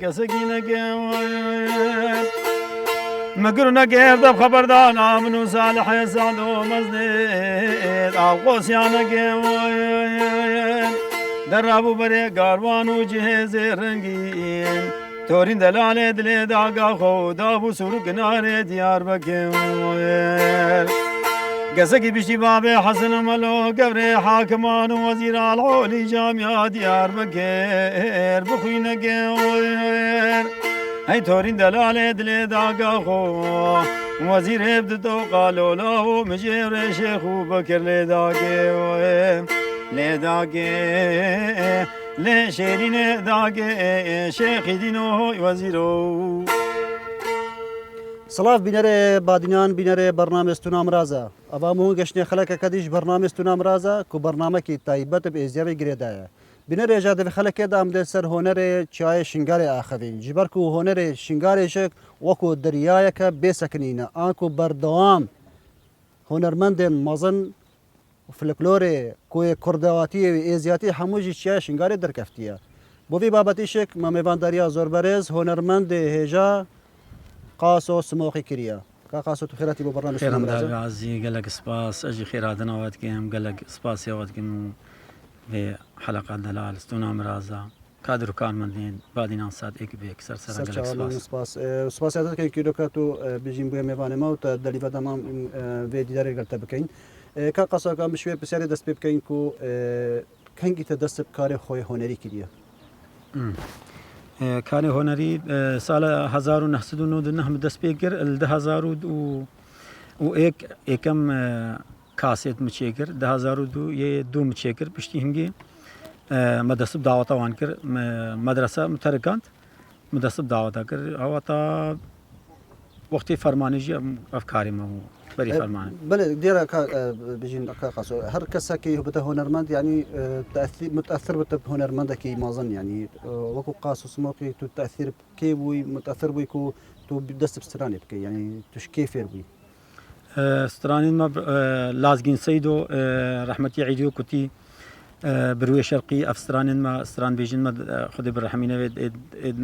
کەسێکی نەگەوێت مگر نەگێردە خەبەردار نامن و ساڵحێ ساڵ و مەزنێت ئاوقۆسیان نەگەوێت دەڕابوو بەرێ گاروان و جهێزێ ڕەنگین تۆرین دەلالێ دلێ داگاخۆ دابوو سوور گنارێ دیار بەکەوێت گەسەکی پشتی بابێ حەسن مەلۆ گەورێ حاکمان و وەزیرال حۆلی جامیا دیار بەکێر بخوی نەگەوێت ئەی تۆرین دەلالێ دلێ داگاخۆ وەزیرێ بدتۆ قالۆلا و مژێڕێ شێخ و بەکر لێداگێوێ لێداگێ لێ شێرینێ داگێ شێخی دینۆی وەزیرۆ سلااف بینەرێ بادینان بینەرێ بەرنامێستون ئامرازە ئەوامون گەشتێ خەلەکەکە دیش بەرنامێستون ئامرازە کو بەرنامەکی تایبەت بە ئێزیاوی گرێدایە بینەرێ ژادەوی خەلەکێدام لێ سەر هۆنەرێ چایە شنگارێ ئاخەوین جیبەرک و هۆنەرێ شنگارێشێک وەکو دەریایەکە بێسەکنینە ئاکو بەردەوام هۆنەرمەندێن مەزن فلکلۆرێ کوێ کوردەواتی ئێزیاتی هەمووژی چایە شنگارێ دەرکەفتیە بۆ وی بابەتیشێک مەمێوانداریە زۆربەرێز هۆنەرمەندێ هێژا قاسۆ سمۆقی کریە کا قاسۆ تو خێراتی بۆ بەڕنامەزی گەلک سپاس ئەژی خێرادنەوەتکەم گەلک سپاسیەوەتکەم و بێ حەلقات دەلال ستون ئامرازە کادر و کارمەندێن بادینان سات ئێکی بێک سپاسیاتەکەی کیلۆکات و بژین بۆ میێوانێمە و تا دەلیڤەدەمان وێ دیدارێک گەلتە بکەین کا قاسەکان بشوێ پرسیارێ دەست پێ بکەین و کەنگیتە دەست بکارێ خۆی هۆنەری کردیە کاری هۆنەری ساڵە 1990 دەست پێ کرد 2001 یەکەم کاسێت مچێ کرد 2002 دوو مچێ کرد پشتی هەنگێ مەدەسب داوەتەوان کرد مەدرسە متەرکاند مدەسب داوەتە کرد ئەوە تا وەختی فەرمانیژی ئەفکاریمە و بەری فەرمانە بەێ دیێرە بژین قاسۆ هەر کەسێکی بتە هۆنەرمەند ینی متأثر بتە هۆنەرمەندێکی مازن ینی وەکو قاس و سمۆقی تو تأثیر کێ بووی متأثر بووی و تو دەست بسترانی بکەی ینی توش کێ فێر بووی سترانین لازگین سەید و ڕەحمەتی عیدی و کوتی بروێ شەرقی ئەفسترانین مە ستران بێژین مە خودی بڕەحمینەوێت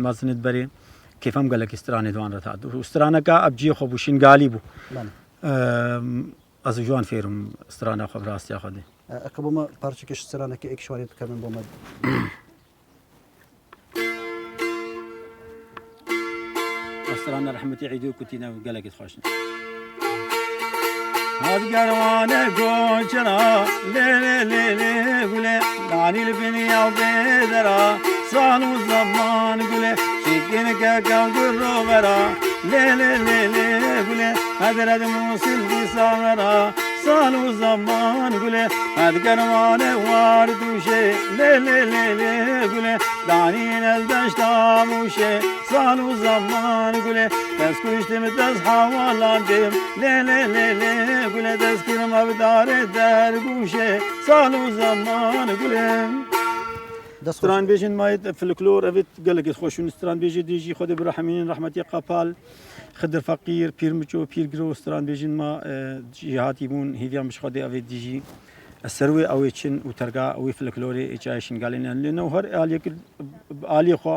مەزنت بەرێ کێفەم گەلێکی سترانی دوانڕێت هات و سترانەکە ئەبجیە خۆ بوو شینگالی بوو ئەز جوان فێرم سترانە خۆ ڕاستیا خۆدێ ئەکە بۆمە پارچێکش سترانەکە ئێکشوانێت بکەن بۆمە سترانە ڕەحمەتی عیدی و کوتینە و گەلێکت خۆشن هەدگەروانە گۆچرا لێ لێ لێ لێ گولێ دانی لە بنیا و بێدەرا ساڵ و زەمان گولێ شیکێنەکە کەم گوڕۆبەرا لێ لێ لێ لێ گولێ هەدرەد مووسل دیساوەرا ساڵ و زەمان گولێ هەدگەروانە وار دووشێ لێ لێ لێ لێ گولێ دانینە دەشتا موشێ ساڵ و زەمان گولێ دەست کوشتم دەست هاواڵان دێم لێ لێ لێ لێ گولێ دەستکردم ئەبدارێ دەرگوشێ ساڵ و زەمان گولێ ستران بێژین مایت فلکلۆر ئەوێت گەلێکت خۆشون ستران بێژی دیژی خۆدە بڕەحمینین ڕەحمەتی قاپال خدر فەقیر پیرمچۆ پیرگرۆ ستران بێژین ما جیهاتی بوون هیڤیان بش خۆدێ ئەوێت دیژی سەروێ ئەوەی چن و تەرگا ئەوەی فلکلۆرێ ئێچایشنگالێنیان لێنەوە هەر ئالیەکرد ئالی خوا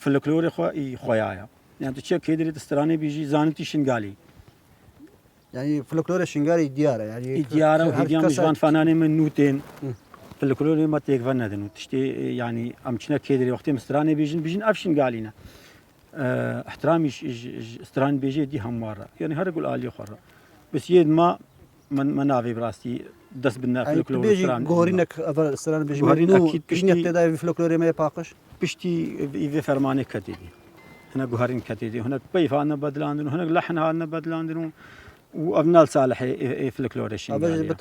فلکلۆرێ خوا خۆیایە یان تو چێ کێ دەرێت سترانێ بێژی زانتی شنگالی ینی فلکلۆرە شنگاری دیارە ینی دیارە و هیڤیان جوان فانانێ من نوتێن فلکلۆری ما تێکڤەر نەدەن و تشتێ ینی ئەم چنە کێ دەرێ وەختی سترانێ بێژین بژین ئەف شنگالینە احترامیش ستران بێژێ دی هەموارە یعنی هەر گول ئالی خۆڕە بس یێ ما من ناوێ بڕاستی دەست بنە گۆڕینە ستران بێژین تێداوی فلکلۆرێمەیە پاقش پشتی ئیڤێ فەرمانێک کە دێدی هەنە گوهرین کە دێدی هەنە پەیفانە بەدلاندن و هەنە لەحن هاتنە بەدلاندن و ئەڤنال ساڵح فلکلۆرەشی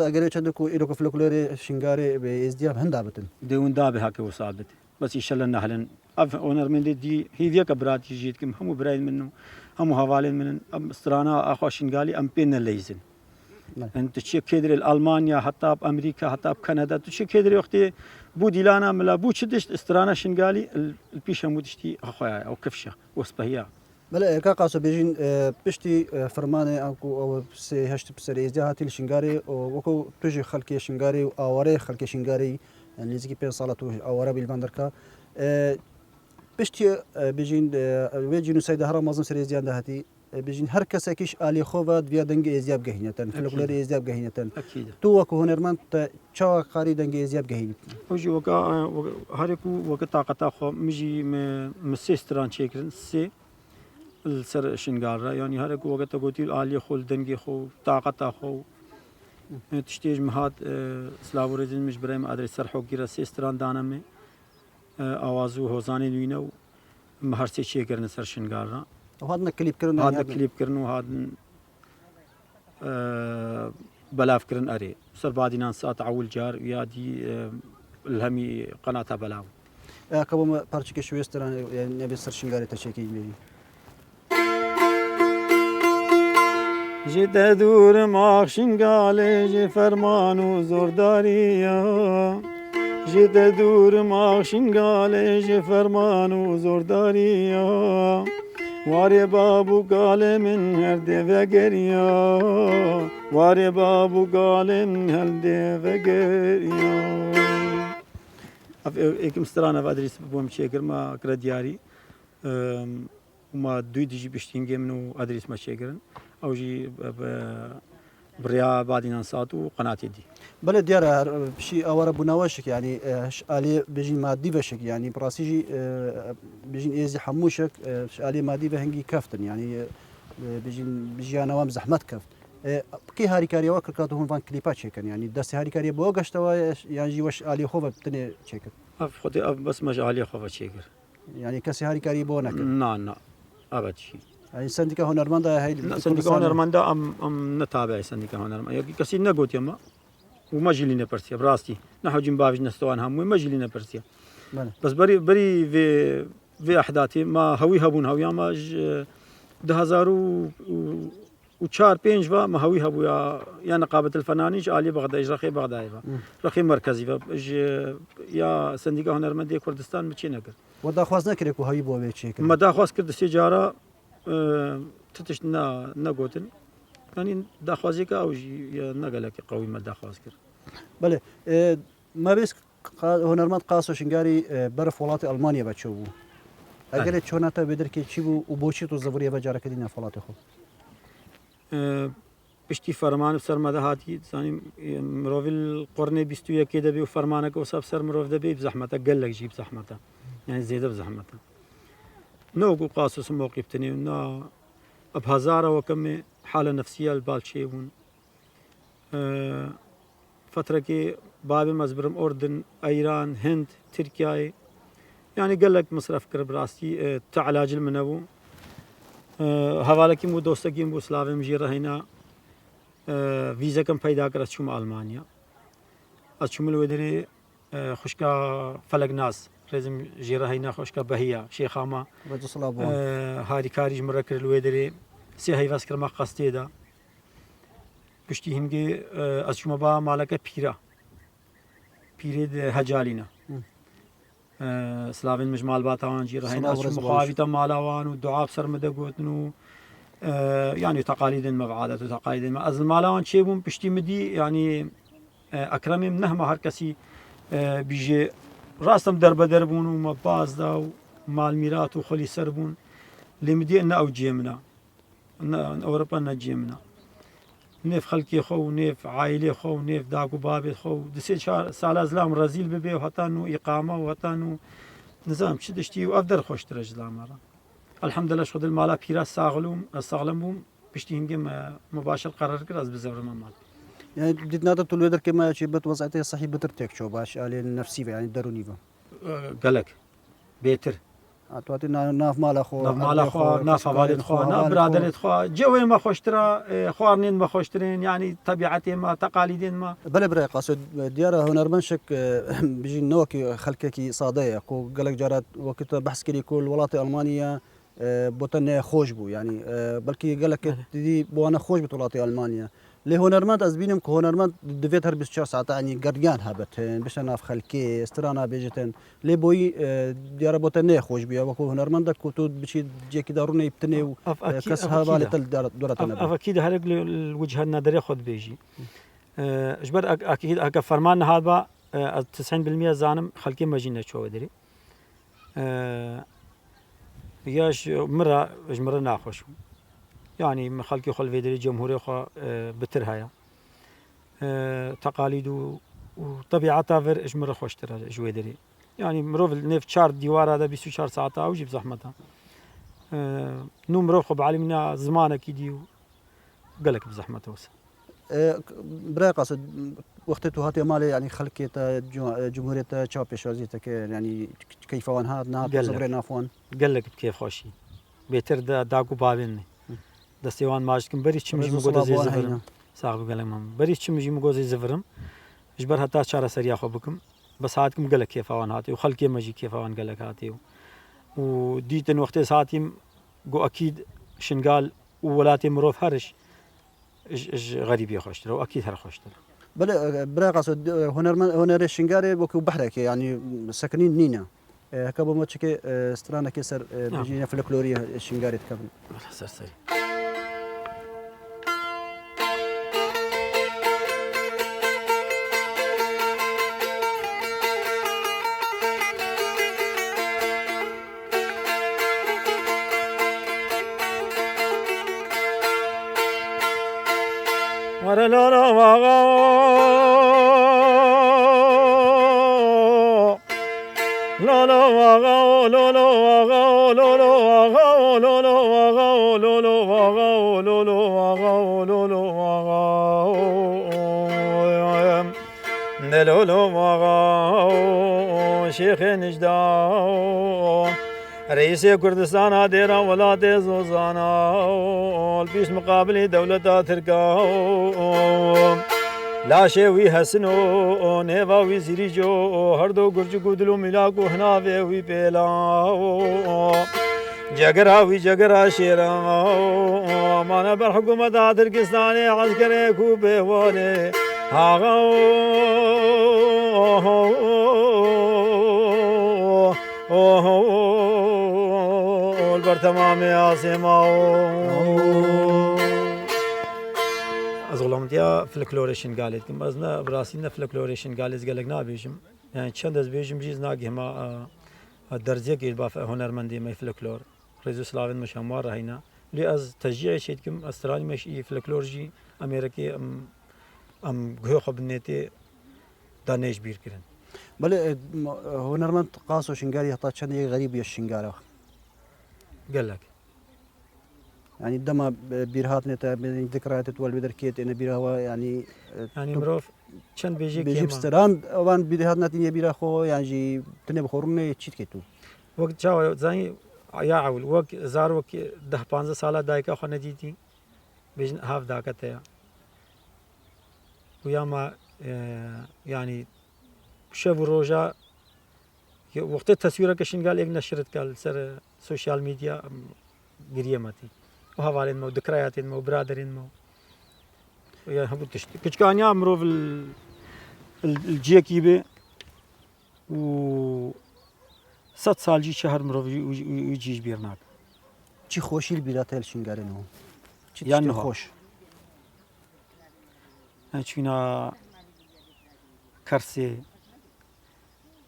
ئەگەر چەندێک و ئیرۆکە فلکلۆری شنگارێ بێ ئێزدیاب هەندا بتن دێوندا بێ هاکە وسابێت بەس ئیشە لە نەهلن ئەف ئۆنەرمێندێ دی هیڤیەکە براتی ژیتکەم هەموو برای من و هەموو هەواڵێن منن ئەم سترانە ئاخوا شنگالی ئەم پێ نەلەیزن انت چی کێدرێ ئەلمانیا هەتا ئەمریکا هەتا کەنەدا تو چی کێدرێ وەختێ بوو دیلانە ملا بوو چ دشت سترانە شنگالی پیش هەموو دشتی خۆیان ئەو کەفشە وەسپەهیا بەڵێ ئێکا قاسۆ بێژین پشتی فەرمانێ ئەوکو ئەوە هەشت پسەر ئێزدیا هاتی لە شنگارێ وەکو توژی خەڵکی شنگاری و ئاوارەی خەڵکی شنگاری نزیکی 5 ساڵە تو ئاوارە بیلمان دەرکا پشتی بجین و جنوساید هر مازن سری زیان دهاتی بجین هر کسی کیش علی خواد ویا دنگ ازیاب گهینتن فلکلوری ازیاب گهینتن اكيد تو وکو هنرمند چا قاری دنگ ازیاب گهین وجي وكا هاريكو وكا طاقة خو مجي مسيستران شيكرن سي السر شنغارا يعني هاريكو وكا تقولي الالي خو الدنجي خو طاقة خو تشتيج مهات سلاوريزن مش برايم ادري سر حوكيرا سيستران دانمي اوازو هوزاني دوينو مهرسي شيكرن سر شنغارا وهذا كليب كرن هذا كليب كرنو هذا بلاف كرن اري سر بعدين ساعة عول جار يادي الهمي قناة بلاو كابو پارچه که شویستران يعني نبي سر شنگاری تشکی می‌بینی جد دور ماخ شنگاله جي فرمانو زورداريا جد دور ماخ شنگاله جي فرمانو زورداريا واري بابو قال من هرد وگريا واري بابو قال من هرد وگريا اف مسترانا فادريس بوم شيكر ما كردياري وما دوي ديجي بشتينجي منو ادريس ما شيكرن او جي بريا بعدين ساعتو قناتي دي بله دیار شی آوار بناوشک يعني آلی بجین مادی بشک يعني براسیجی بجین ایزی حموشک آلی مادی به هنگی کفتن يعني بجین بجیانوام زحمت کفت کی هاریکاری وکر کاتو هون فان کلیپات چیکن يعني دست هاریکاری بو گشتوا يعني جی وش آلی خوب بتنه چیکن اف خدي اف بس مش علي خوفا شيكر يعني کسی هاریکاری بو نکن نا ابد شي يعني سندika هنرمند هاي سندika هنرمندا ام نتابع سندika هنرمند يا كسي نغوت يما وما جيلينا برسيا براستي نحو جيم باج نستوان هم ما جيلينا برسيا بس بري في احداثي ما هوي هبون هويا ما 2004 5 ما هوي هبو يا نقابه الفنانين علي بغداد رخي بغداد رخي مركزي يا سندika هنرمند كردستان مچي نگر ودا خواست نکره کو هایی بو به چیکن ما دا خواست کرد سجاره تتش نگوتن يعني داخوازي كا او نقلك قوي ما داخواز كر بله ما بس هنرمند قاسو شنگاری برف ولات المانیا بچو بو اگر چوناتا بدر که چی بو و بوچی تو زبوری بجاره کدین فلات خو پشتی فرمان سر مدهاتی ثاني مروف القرن 21 كده بي فرمانك وصاب سر مروف ده بي بزحمته قال لك جيب زحمته يعني زياده بزحمته نوقو قاسوس موقف تاني نا بهزاره وكم حاله نفسيه البالشيون فتره كي باب مزبرم اردن ايران هند تركيا يعني قال لك مصرف كرب راستي تعلاج المنو حوالكي مو دوستكي مو سلاوي مجيره هنا فيزا كم پیدا کرد شوم المانیا از شوم الودری خوشکا فلک ناس رزم جیره هینا خوشکا بهیا شیخاما هاری کاریج مرکر الودری سی هی واس کرما قصتی دا پشتی هنگی از شوم با مالک پیرد هجالینا سلاوین مجمال باتوان جیره هینا از شوم مخاویتا مالاوان و دعاب سر مده گوتنو يعني تقاليد مبعادة وتقاليد ما أزل مالان شيء بوم بشتي مدي يعني أكرمي منهما هركسي بيجي راسم درب دربون وما باز دا ومال ميرات وخلي سربون اللي مدي إن أوجيمنا إن أوروبا نجيمنا نيف خلقي خو نيف عائلة خو نيف داكو بابي خو دسي سال أزلام رزيل ببي وهتانو إقامة وهتانو نظام شدشتي وأفضل خوش ترجلا مرة الحمد لله شغل المالا بيرا ساغلم بوم بشتي هنجم مباشر قرار كراز بزور مال يعني بديت نادر طول الوقت كما شيء بتوزعته صحيح بترتك شو باش على النفسي يعني دروني با قالك بيتر اتواتي ناف مال اخو ناف والد خو ناف برادر خو جوي ما خوشترا خوارنين ما خوشترين يعني طبيعتي ما تقاليدين ما بلا برا قاصد ديار هنرمنشك بيجي نوكي خلككي صاديه كو قالك جارات وقت بحث كلي كل ولايات المانيا بوتن خوش بو يعني بلكي قال لك دي بو انا خوش بطولاتي المانيا لي هنرمند از بينم هنرمند دفيت هر 24 ساعه يعني قريان هابتن باش ناف خلكي استرانا بيجتن لي بوي ديار بوتن خوش بيا وكو هنرمند كوتو بشي جيكي داروني يبتني كاس هذا دورتنا اكيد هرق الوجهه النظريه خذ بيجي اجبر اكيد اك فرمان هذا 90% زانم خلكي ماجينا شو ادري ياش مرة ناخوش يعني خلقي خل فيدري جمهوري خو بترهايا تقاليد وطبيعتها فر اجمر خوش ترى جويدري يعني مروف نيف شار ديوار هذا 24 ساعة او جيب زحمتها نو مروف بعلمنا زمانه كيديو قالك بزحمته وس برای قصد وقتی تو هاتی مالی يعني خلقیت جمهوریت چاپش ازیت که يعني كيف وان هاد نهاد زبر نافون قالك بكيف خوشي بيتر داكو بابيني دستيوان ماجكم بريش چمجي مگودا زي زفرم صاحب قالك مام بريش چمجي مگودا زي زفرم اجبر حتى شارع سريع خو بكم بس هاتكم قالك كيف وان هاتي وخلقي مجي كيف وان قالك هاتي وديتن وقت ساعتي جو اكيد شنقال وولاتي مروف هرش اج غريب يخوش ترى واكيد هر خوش ترى بله برای قصد هنر شنگاری بکو بحرك يعني ساكنين نينا كابو ما تشكي استرانا كسر بيجينا فلكلوريا شنگاری تكمل سرسري لا لا شيخ نجداو رئيس كردستان ديرا ولا زوزانا البيش مقابل دولة تركاو لا شوي حسنو نيفا وزيري جو هردو گرج گودلو ملاكو هناوي وي بيلاو جگرا شيرا مانا بالحكومة تركستان عسكري كوبي ولي هاغو البرتمام عاصمه أزغلمتيا فلكلوريشن قالت كم أزنا براسينا فلكلوريشن قالت قالك نابيجم يعني چند از بيجم جيز ناقي هما الدرجة كي الباف هنرمندي ما فلكلور ريزو سلاوين مش هموار هينا لي از تشجيع شيء كم استرالي مش فلكلورجي أمريكي أم غيو خبنيتي دانيش بير كرن بله هنرمند قاسو شنگاری حتى چند غريب يشنگاره قالك يعني دما بيرهات نتا ذكريات تولد بدركيت ان بيرها يعني مروف چند بيجي بيجيب ستران وان بيرهات نتي بيرها خو يعني تني بخورني تشيت كيتو وقت جاو زي يا عول وقت زار وقت 10 15 سال دايكا خو نديتي بيجن هاف داكتا ويا ما يعني شاف روجا وقت التصوير كشين قال نشرت قال سر سوشيال ميديا قريمتي وهوالين مو ذكرياتين مو برادرين مو يا هبو تشتي كش كان يامرو في الجيكيبه و 7 سال جي شهر مرو يجي بيرناك چی خوشی البیرات الشنگاری نو چی يعني خوش چینا کرسي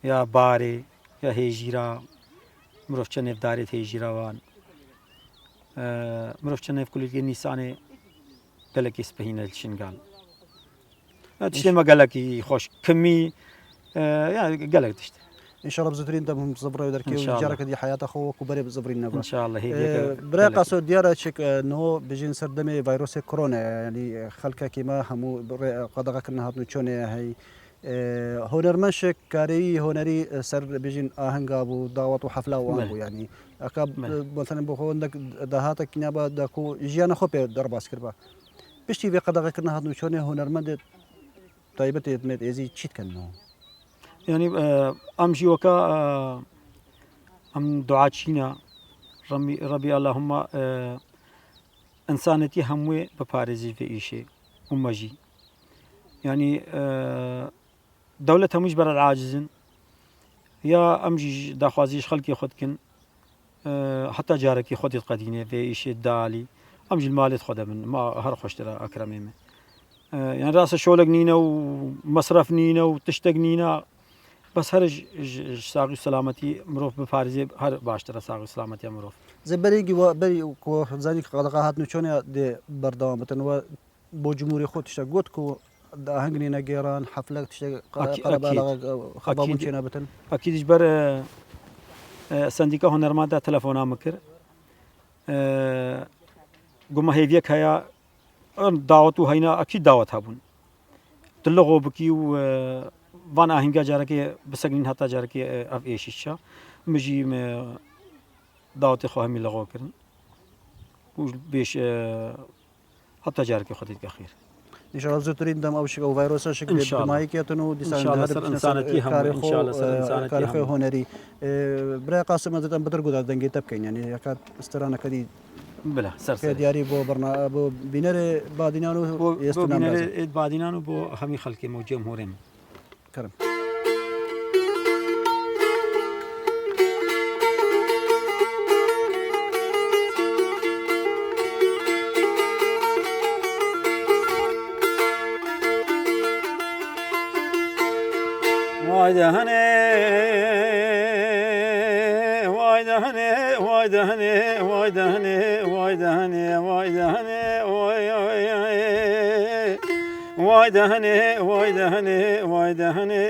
يا باري يا هيجيرا مروف چنف دارت هيجيرا وان مروف چنف كل نيساني قالك يسبهين الشنغال تشتي ما قالك خوش كمي يعني قالك تشتي ان شاء الله بزبرين دم زبره ودركي وجارك دي حياه اخوك وبري بزبرين نبا ان شاء الله هي براقه سود ديارك انه بيجين سردمي فيروس كورونا يعني خلك كيما همو قدغه كنا هاتنو چونه هي هنرمنش كاري هنري سر بيجين اهنغابو دعوت وحفله وانغو يعني اكاب مثلا بخو عندك دهاتك كنابا داكو جيانا خو به درباس كربا بشتي في قدغه كنا هاتنو چونه هنرمند طيبت يتمت ازي تشيت كنو يعني امشي وكا ام دعاتشينا ربي اللهم انسانتي هموي بباريزي في شيء امجي يعني دولة مش برا العاجزين يا امجي داخوازيش خلقي خدكن حتى جاركي خدت قدينه في شيء دالي امجي المال خدها من ما هر خوش ترى اكرمي يعني راس شولك نينا ومصرف نينا وتشتق نينا بس هر ساقی سلامتی مروف بپارزی هر باشتر ساقی سلامتی مروف زبری و بری کو زانی قلقه هات نچونه د بردام بتن و بو جمهوری خود تشتا گوت کو هنگنی نگیران حفله تشتا قربالا خبامون چینا بتن اكيد اجبر سندیکا هنرمندا تلفونا مکر قم هيفيك هيا دعوتو هينا اكيد دعوت هبون تلغو بكي و وانا هنگا جاركي بسگنين حتى جاركي اف ايشيشا مجي دعوت خو همي لغو كرن و بيش حتى جاركي خديت خير ان شاء الله زوترين دم او شيء او فيروس شكل بمايكيتنو ان شاء الله سر انسانتي هم ان شاء الله سر انسانتي كارخو هنري برا قاسم زتن بدر قد دنگي تبكين يعني يكاد استرانا كدي بلا سر في دياري بو بينر بادينانو يستنام بينر بادينانو بو همي خلقي مو جمهورين كرم واي دهني واي دهني واي دهني واي دهني واي دهني واي دهني واي دهني واي دهني واي دهني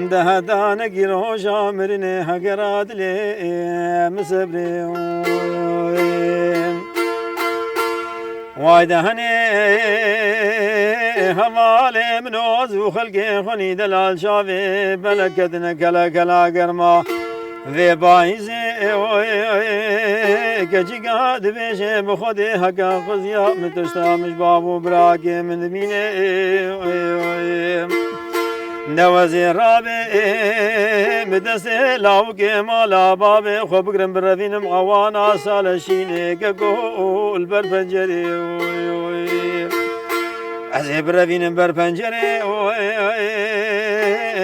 ده دانه گیرو جامرنه هگراد لی مسبری واي دهني همالي منوز وخلقي خني دلال شافي بلكتنا كلا كلا قرما ذي بايزي كجي قاد بيشي بخدي هكا خزيا متشتا مش بابو براكي من ذميني نوازي رابي مدسي لاوكي مالا بابي خو بقرم برذين معوانا سالشيني كقو البربنجري عزيب رذين بربنجري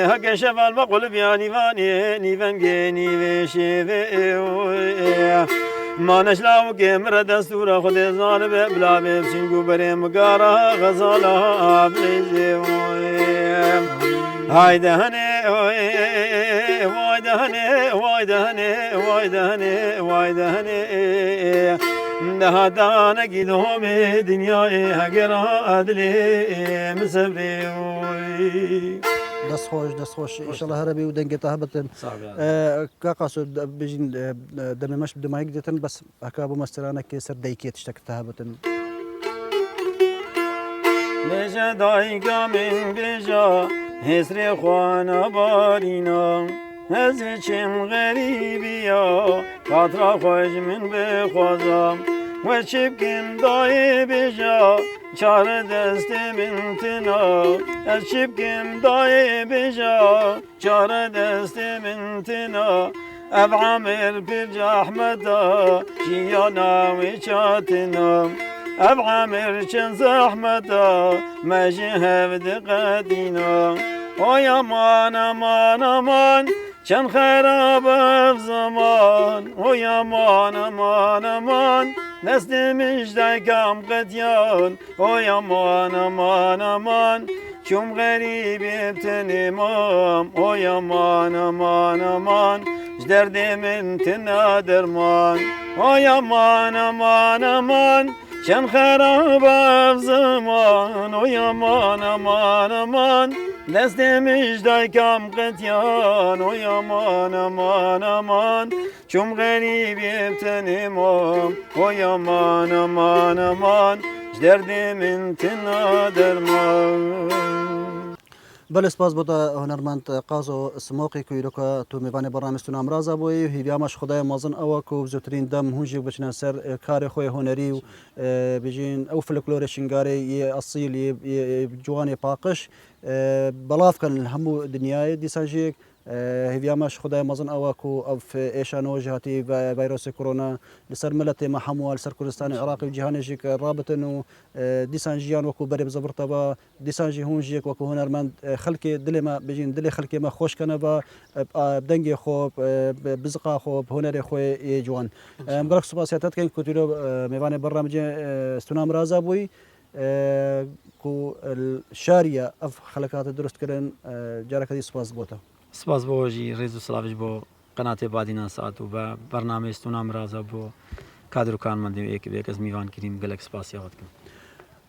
هكا شفال بقول بياني فاني نيفنجي نيفيشي ما نشلاو كمرة دستورة خدي زار بلا بسنجو بري مقارا غزالة بليزي هاي دهني واي دهني واي دهني واي دهني واي دهني ده دانا قدوم دنياي هقرا أدلي مسبري دست خوش ان شاء الله هربي ودنگي تهبتن كاقاسو بيجين دم مش بدي ما يقدتن بس اكابو مسترانا كسر ديكي تشتك تهبتن بيجا دايقا من بيجا هسري خوانا بارينا هزيشم غريبي يا قطرة خوش من بخوزم وشبكم داي بيجا چار دست من تنا شبكم داي بيجا چار دست من تنا اب عامر برجا احمدا جيانا وشاتنا اب عامر چن زحمدا مجي هفد قدينا ويا امان امان امان چن خراب زمان ويا امان امان امان دست مجده کم قدیان اوی امان امان امان چوم غریبی تنمام اوی امان امان امان جدرد من تنا درمان اوی امان امان امان چن خراب زمان اوی امان امان امان دست مجده کم قدیان اوی امان امان امان چوم غریبی تنمام اوی امان امان امان جدرد من تنا درمان بله سپاس بوده هنرمند قازو سماقی کویروکا تو میوان برنامه‌ستون امروز بوی هیویامش خدای مازن او کو زوترین دم هونجی بچنا سر کار خوی هنری و بجین او فلکلور شنگاری اصیل جوانی پاقش بلاف کن همو دنیای دیسانجیک هیویامش خدای مازن او کو اف ایشانو جهتی ویروس کرونا لسر ملت ما حموال سر کردستان عراق و جهان جیک رابطن دیسانجیان وکو بریم زبرتبا دیسانجی هونجیک وکو هنرمند خلق دل ما بجین دل خلق ما خوش کنه با دنگ خوب بزقا خوب هنر خو جوان مبارک سپاسیاتت کن کتیرو میوان برنامج استونام رازا بوی کو الشارية أف خلقات درست كرن جارك دي سباس بوتا سپاس بۆ ژی ڕێز و سلااوش بۆ قەناتێ بادینان ساعت و بە بەرنامەستون ئامرازە بۆ کادرکانمەندی وەیەکی بێکەس میوان کریم گەلک سپاسیاوەتکەم.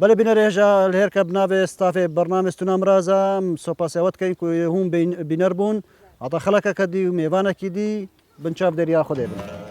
بەڵێ بینەرێژە لێرکە بناوێ ستافێ بەرنامەستون ئامرازە سۆپاسیاوت کەین کو هوم بینەر بوون ئەتا خەڵەکە کە دی و میێوانێکی دی بنچاف دەریا خودێ بن.